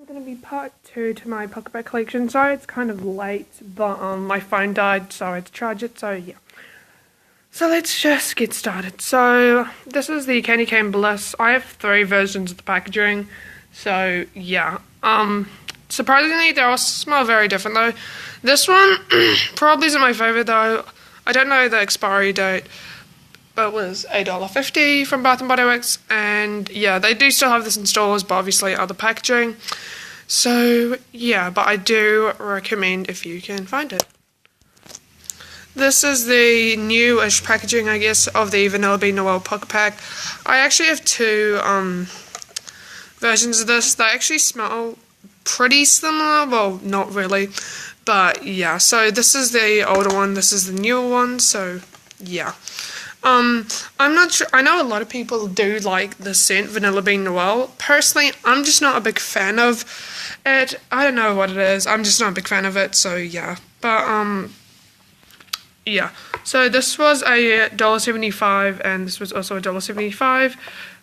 Going to be part 2 to my pocketback collection. Sorry it's kind of late, but my phone died, so I had to charge it, so yeah. So let's just get started. So this is the Candy Cane Bliss. I have 3 versions of the packaging, so yeah. Surprisingly they all smell very different though. This one probably isn't my favourite though. I don't know the expiry date. It was $8.50 from Bath & Body Works, and yeah, they do still have this in stores, but obviously other packaging. So yeah, but I do recommend if you can find it. This is the newish packaging, I guess, of the Vanilla Bean Noel Pocket Pack. I actually have 2 versions of this. They actually smell pretty similar, well, not really, but yeah. So this is the older one, this is the newer one, so yeah. I'm not sure. I know a lot of people do like the scent Vanilla Bean Noel. Personally, I'm just not a big fan of it. I don't know what it is. I'm just not a big fan of it, so yeah. But, yeah. So this was a $1.75, and this was also a $1.75.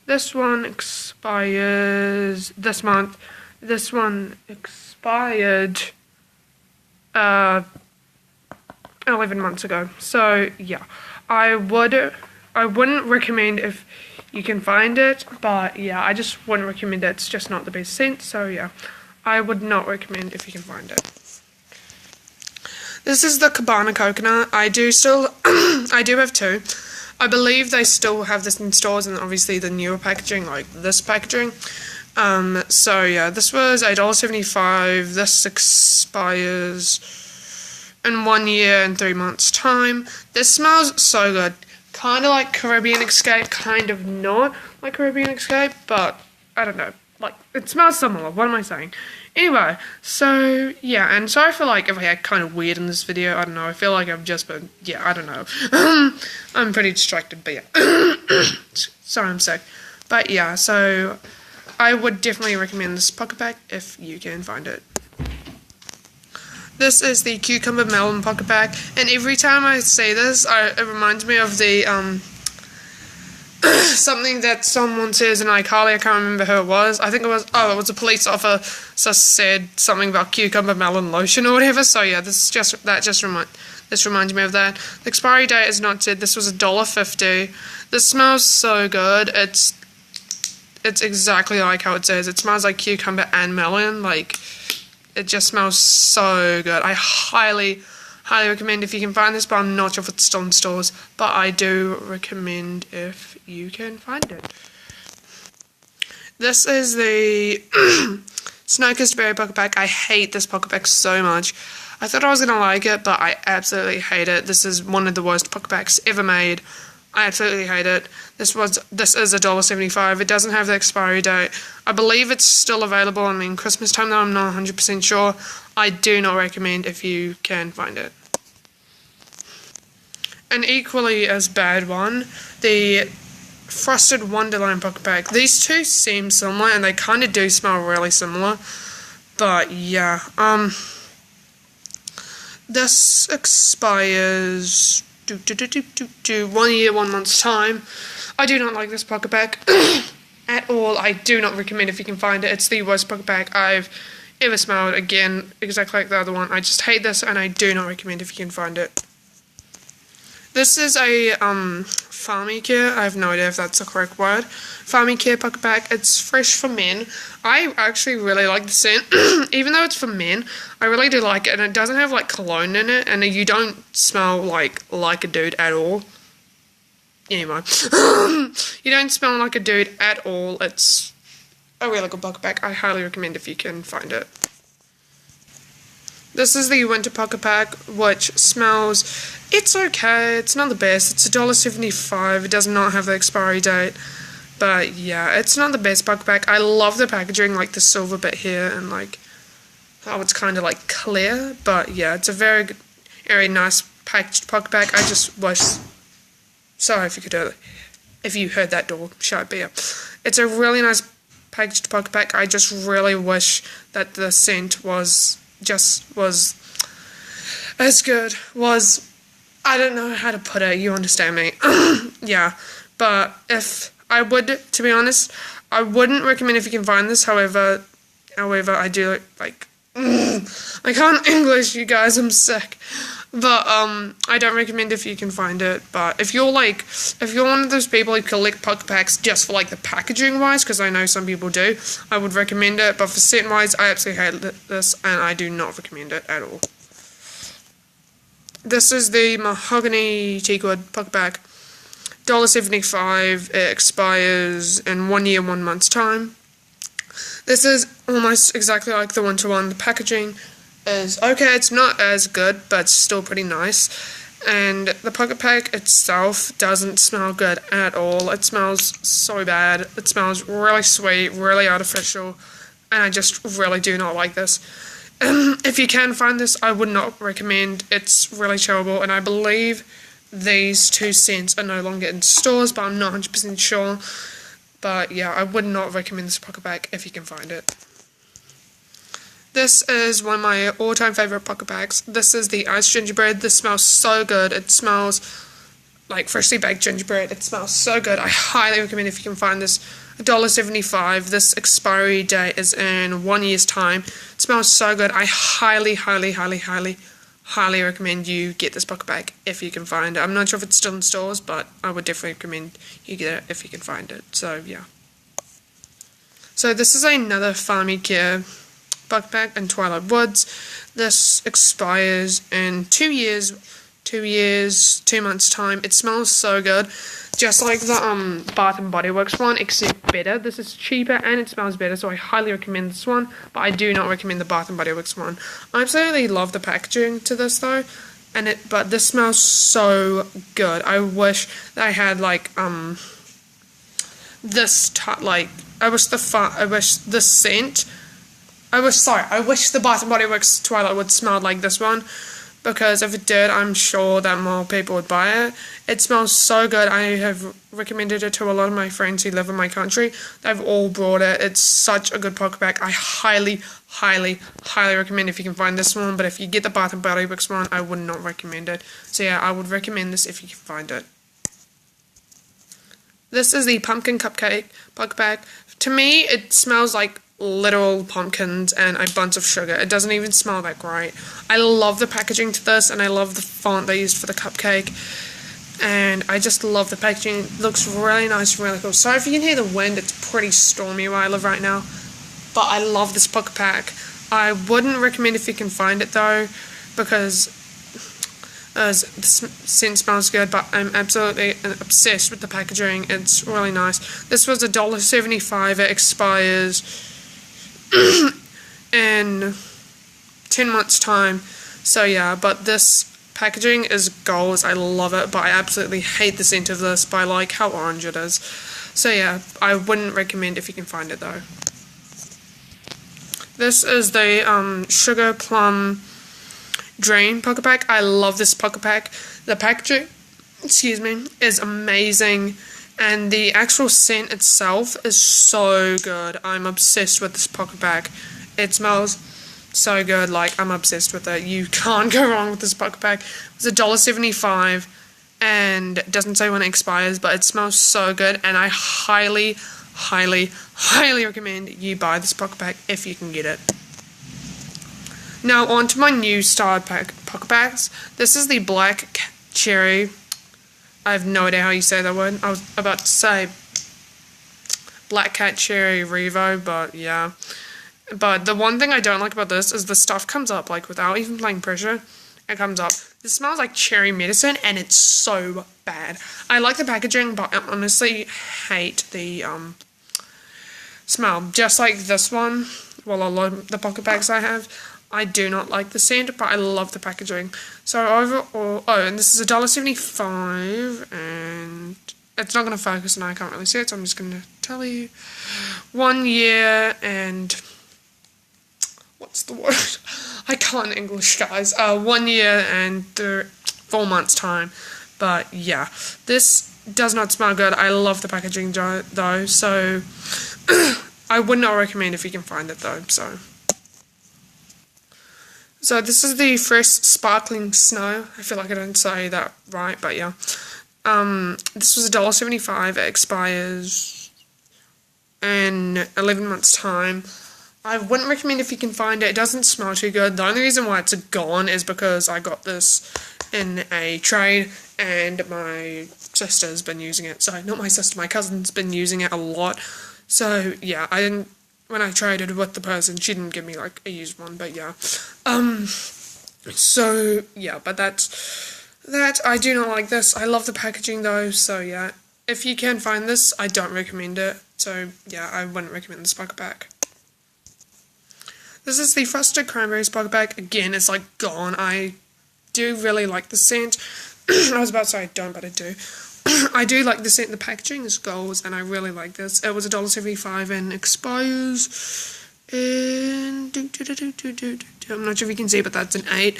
This one expires this month. This one expired 11 months ago. So yeah. I wouldn't recommend if you can find it, but yeah, I just wouldn't recommend it. It's just not the best scent, so yeah, I would not recommend if you can find it. This is the Cabana Coconut. I do have 2. I believe they still have this in stores, and obviously the newer packaging, like this packaging. So yeah, this was $1.75. This expires in 1 year and 3 months time. This smells so good. Kind of like Caribbean Escape, kind of not like Caribbean Escape, but I don't know. Like, it smells similar. What am I saying? Anyway, so yeah, and sorry for like if I act kind of weird in this video. I don't know. I feel like I've just been, yeah, I don't know. I'm pretty distracted, but yeah. Sorry, I'm sick. But yeah, so I would definitely recommend this pocket pack if you can find it. This is the Cucumber Melon Pocket Pack, and every time I say this, it reminds me of the, something that someone says in iCarly. I can't remember who it was. I think it was a police officer said something about cucumber melon lotion or whatever, so yeah, this reminds me of that. The expiry date is not said. This was $1.50. This smells so good. It's exactly like how it says. It smells like cucumber and melon, like, it just smells so good. I highly recommend if you can find this, but I'm not sure if it's still in stores. But I do recommend if you can find it. This is the Snow-Kissed Berry Pocket Pack. I hate this pocket pack so much. I thought I was going to like it, but I absolutely hate it. This is one of the worst pocket packs ever made. I absolutely hate it. This is $1.75. It doesn't have the expiry date. I believe it's still available. I mean, Christmas time though, I'm not 100% sure. I do not recommend if you can find it. An equally as bad one, the Frosted Wonderland Pocket Pack. These two seem similar, and they kind of do smell really similar. But yeah, this expires 1 year, 1 month's time. I do not like this pocket pack at all. I do not recommend if you can find it. It's the worst pocket pack I've ever smelled. Again, exactly like the other one. I just hate this, and I do not recommend if you can find it. This is a Farmy Care. I have no idea if that's the correct word. Farmy Care pocket pack. It's fresh for men. I actually really like the scent. Even though it's for men, I really do like it, and it doesn't have like cologne in it, and you don't smell like a dude at all. Anyway, you don't smell like a dude at all. It's a really good pocket pack. I highly recommend if you can find it. This is the Winter Pocket Pack, which smells, it's okay, it's not the best. It's $1.75. It does not have the expiry date. But yeah, it's not the best pocket pack. I love the packaging, like the silver bit here, and like how it's kind of like clear. But yeah, it's a very good, very nice packaged pocket pack. I just wish, sorry if you could hear it, if you heard that door shut, but yeah, it's a really nice packaged pocket pack. I just really wish that the scent was as good, I don't know how to put it, you understand me. Yeah, but if I would, to be honest, I wouldn't recommend if you can find this. However, However, I do like I can't English, you guys, I'm sick. But I don't recommend if you can find it. But if you're one of those people who collect pocket packs just for like the packaging wise, because I know some people do, I would recommend it. But for scent wise, I absolutely hate this, and I do not recommend it at all. This is the mahogany teakwood pocket pack. $1.75. It expires in 1 year, 1 month's time. This is almost exactly like the one-to-one. The packaging is okay, it's not as good, but it's still pretty nice. And the pocket pack itself doesn't smell good at all. It smells so bad. It smells really sweet, really artificial, and I just really do not like this. If you can find this, I would not recommend. It's really terrible, and I believe these two scents are no longer in stores, but I'm not 100% sure. But yeah, I would not recommend this pocket pack if you can find it. This is one of my all-time favorite pocket packs. This is the iced gingerbread. This smells so good. It smells like freshly baked gingerbread. It smells so good. I highly recommend if you can find this. $1.75. This expiry date is in 1 year's time. It smells so good. I highly recommend you get this pocket pack if you can find it. I'm not sure if it's still in stores, but I would definitely recommend you get it if you can find it. So yeah. So this is another Farmy Care pocket pack in Twilight Woods. This expires in 2 years, 2 months time. It smells so good, just like the Bath and Body Works one, except better. This is cheaper and it smells better, so I highly recommend this one, but I do not recommend the Bath and Body Works one. I absolutely love the packaging to this though, but this smells so good. I wish that I had like I wish the Bath and Body Works Twilight would smell like this one, because if it did, I'm sure that more people would buy it. It smells so good. I have recommended it to a lot of my friends who live in my country. They've all brought it. It's such a good pocket pack. I highly recommend if you can find this one, but if you get the Bath and Body Works one, I would not recommend it. So yeah, I would recommend this if you can find it. This is the pumpkin cupcake pocket pack. To me, it smells like literal pumpkins and a bunch of sugar. It doesn't even smell that great. I love the packaging to this, and I love the font they used for the cupcake, and I just love the packaging. It looks really nice and really cool. Sorry if you can hear the wind, it's pretty stormy where I live right now, but I love this pocket pack. I wouldn't recommend if you can find it though, because the scent smells good, but I'm absolutely obsessed with the packaging. It's really nice. This was $1.75. It expires in 10 months time, so yeah, but this packaging is goals. I love it, but I absolutely hate the scent of this, but I like how orange it is. So yeah, I wouldn't recommend if you can find it though. This is the Sugar Plum Dream pocket pack. I love this pocket pack. The packaging, is amazing, and the actual scent itself is so good. I'm obsessed with this pocket pack. It smells so good. Like, I'm obsessed with it. You can't go wrong with this pocket pack. It's $1.75, and it doesn't say when it expires, but it smells so good, and I highly recommend you buy this pocket pack if you can get it. Now on to my new style pocket packs. This is the Black Cherry. I have no idea how you say that word. I was about to say Black Cat Cherry Revo, but yeah. But the one thing I don't like about this is the stuff comes up, like, without even applying pressure. It comes up. This smells like cherry medicine, and it's so bad. I like the packaging, but I honestly hate the smell. Just like this one, well, a lot of the pocket bags I have, I do not like the scent, but I love the packaging. So overall, and this is $1.75, and it's not going to focus, and I can't really see it, so I'm just going to tell you. 1 year and what's the word? I can't English, guys. 1 year and 4 months time. But yeah, this does not smell good. I love the packaging though, so I would not recommend if you can find it though. So this is the Fresh Sparkling Snow. I feel like I didn't say that right, but yeah. This was $1.75. It expires in 11 months time. I wouldn't recommend if you can find it. It doesn't smell too good. The only reason why it's gone is because I got this in a trade and my sister's been using it. Sorry, not my sister, my cousin's been using it a lot. So yeah, when I traded with the person, she didn't give me like a used one, but yeah. So yeah, but that I do not like this. I love the packaging though, so yeah. If you can find this, I don't recommend it. So yeah, I wouldn't recommend this pocket pack. This is the Frosted Cranberries pocket pack. Again, it's like gone. I do really like the scent. I was about to say I don't, but I do. I do like the scent. The packaging is gold, and I really like this. It was $1.75 and expires in... I'm not sure if you can see, but that's an 8.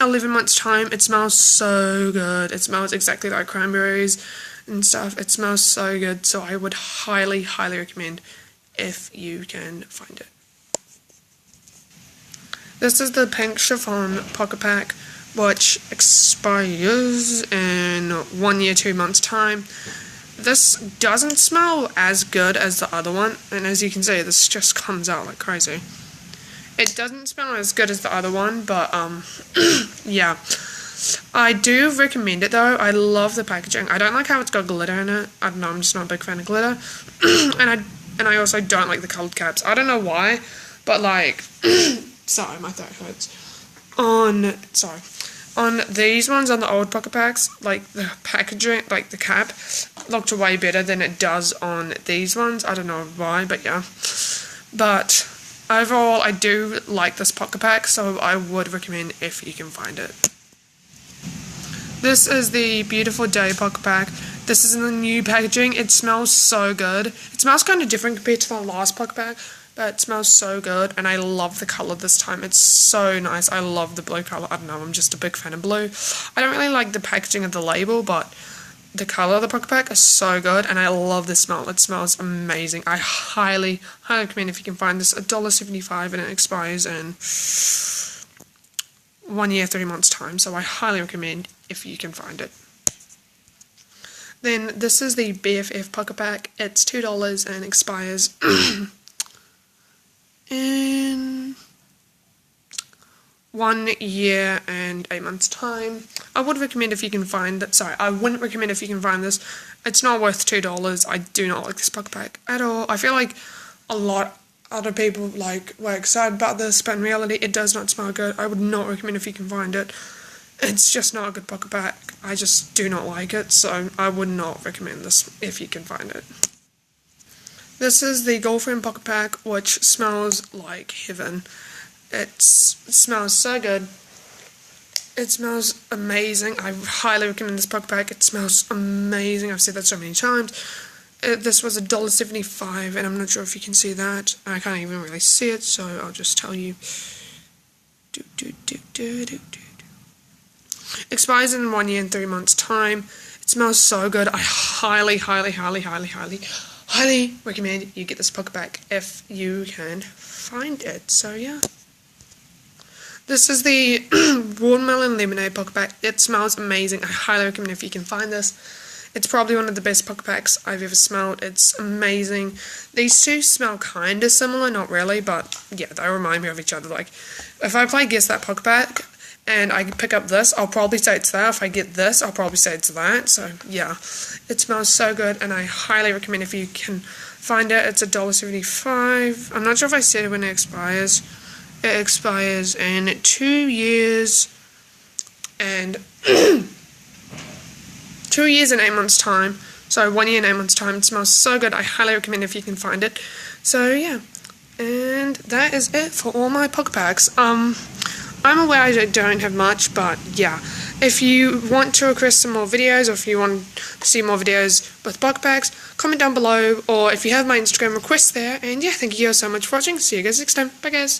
11 months time. It smells so good. It smells exactly like cranberries and stuff. It smells so good, so I would highly, highly recommend if you can find it. This is the pink chiffon pocket pack, which expires in 1 year, 2 months time. This doesn't smell as good as the other one, and as you can see, this just comes out like crazy. It doesn't smell as good as the other one, but yeah. I do recommend it though. I love the packaging. I don't like how it's got glitter in it. I don't know, I'm just not a big fan of glitter. and I also don't like the coloured caps. I don't know why, but like sorry, my throat hurts. On these ones, on the old pocket packs, like the packaging, like the cap, looked way better than it does on these ones. I don't know why, but yeah. But overall, I do like this pocket pack, so I would recommend if you can find it. This is the Beautiful Day pocket pack. This is in the new packaging. It smells so good. It smells kind of different compared to the last pocket pack, but it smells so good, and I love the colour this time. It's so nice. I love the blue colour. I don't know, I'm just a big fan of blue. I don't really like the packaging of the label, but the colour of the pocket pack is so good, and I love the smell. It smells amazing. I highly, highly recommend if you can find this. $1.75 and it expires in 1 year, 3 months time, so I highly recommend if you can find it. Then this is the BFF pocket pack. It's $2 and expires in 1 year and 8 months time. I would recommend if you can find that. Sorry, I wouldn't recommend if you can find this. It's not worth $2. I do not like this pocket pack at all. I feel like a lot other people like were excited about this, but in reality it does not smell good. I would not recommend if you can find it. It's just not a good pocket pack. I just do not like it, so I would not recommend this if you can find it. This is the Girlfriend pocket pack, which smells like heaven. It smells so good. It smells amazing. I highly recommend this pocket pack. It smells amazing. I've said that so many times. This was $1.75, and I'm not sure if you can see that. I can't even really see it, so I'll just tell you. Expires in 1 year and 3 months time. It smells so good. I highly, highly, highly, highly, highly, highly recommend you get this pocket pack if you can find it. So yeah. This is the Watermelon Lemonade pocket pack. It smells amazing. I highly recommend if you can find this. It's probably one of the best pocket packs I've ever smelled. It's amazing. These two smell kind of similar, not really, but yeah, they remind me of each other. Like, if I play Guess That pocket pack and I pick up this, I'll probably say it's that. If I get this, I'll probably say it's that. So yeah, it smells so good, and I highly recommend if you can find it. It's $1.75. I'm not sure if I said when it expires. It expires in 2 years and 2 years and 8 months time. So 1 year and 8 months time. It smells so good. I highly recommend if you can find it. So yeah, and that is it for all my pocket packs. I'm aware I don't have much, but yeah. If you want to request some more videos, or if you want to see more videos with pocket packs, comment down below, or if you have my Instagram, request there. And yeah, thank you guys so much for watching. See you guys next time. Bye guys.